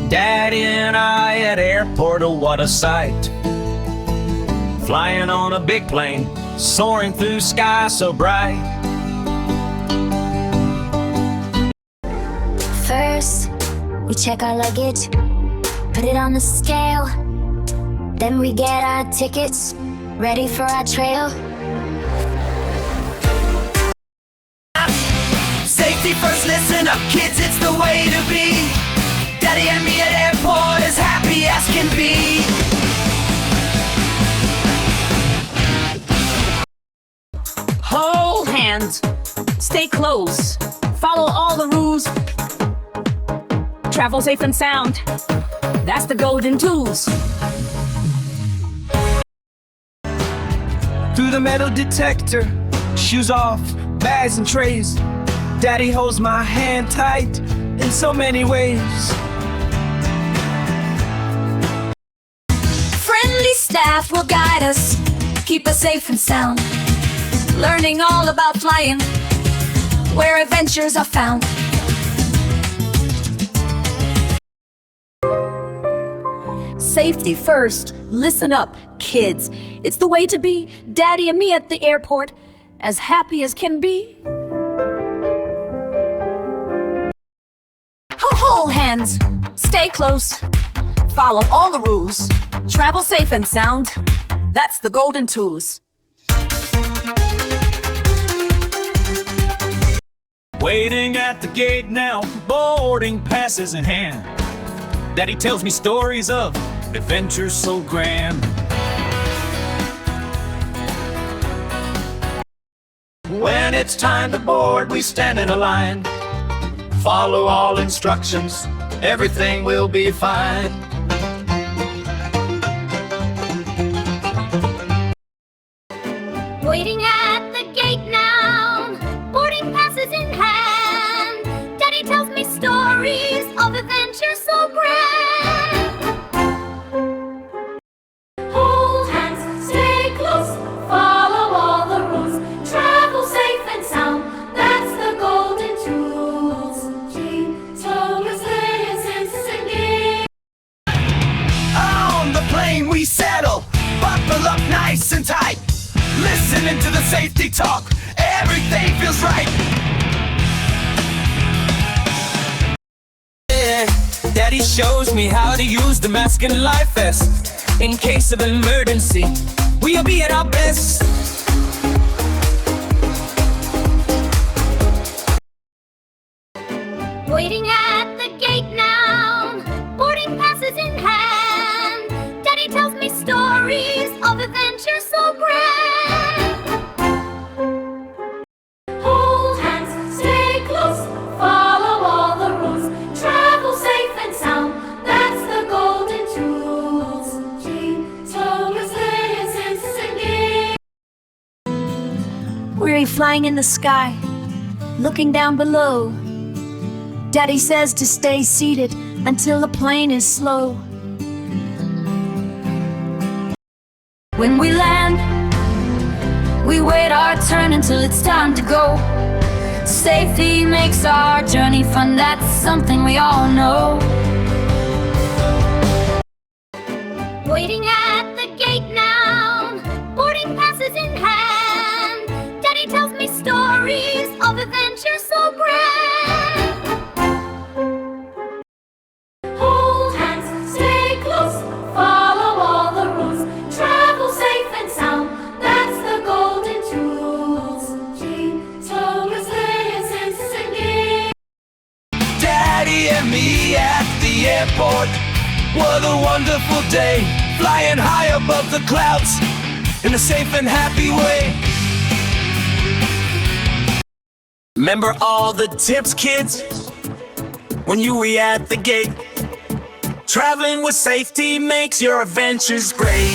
Daddy and I at airport, oh what a sight. Flying on a big plane, soaring through sky so bright. First, we check our luggage, put it on the scale. Then we get our tickets, ready for our trail. Safety first, listen up kids, it's the way to be. Daddy and me at airport, as happy as can be. Hold hands, stay close, follow all the rules. Travel safe and sound, that's the golden tools. Through the metal detector, shoes off, bags and trays. Daddy holds my hand tight in so many ways. Friendly staff will guide us, keep us safe and sound. Learning all about flying, where adventures are found. Safety first, listen up, kids. It's the way to be. Daddy and me at the airport, as happy as can be. Hold hands, stay close, follow all the rules. Travel safe and sound, that's the golden tools. Waiting at the gate now, boarding passes in hand. Daddy tells me stories of adventures so grand. When it's time to board, we stand in a line. Follow all instructions, everything will be fine. Waiting at the gate now, boarding passes in hand. Daddy tells me stories of adventure so grand. Hold hands, stay close, follow all the rules. Travel safe and sound, that's the golden tools. On the plane we settle, buckle up nice and tight. Listening to the safety talk, everything feels right. Yeah, Daddy shows me how to use the mask and life vest. In case of emergency, we'll be at our best. Waiting at the gate now, boarding passes in hand. Daddy tells me stories of adventure so grand. Hold hands, stay close, follow all the rules. Travel safe and sound, that's the golden tools. We're flying in the sky, looking down below. Daddy says to stay seated until the plane is slow. When we land, we wait our turn until it's time to go. Safety makes our journey fun, that's something we all know. Waiting at the gate now, boarding passes in hand. Daddy tells me stories of adventure so grand. Hold hands, stay close, follow all the rules. Travel safe and sound, that's the golden tools. Daddy and me at the airport, what a wonderful day. Flying high above the clouds in a safe and happy way. Remember all the tips, kids, when you were at the gate. Traveling with safety makes your adventures great.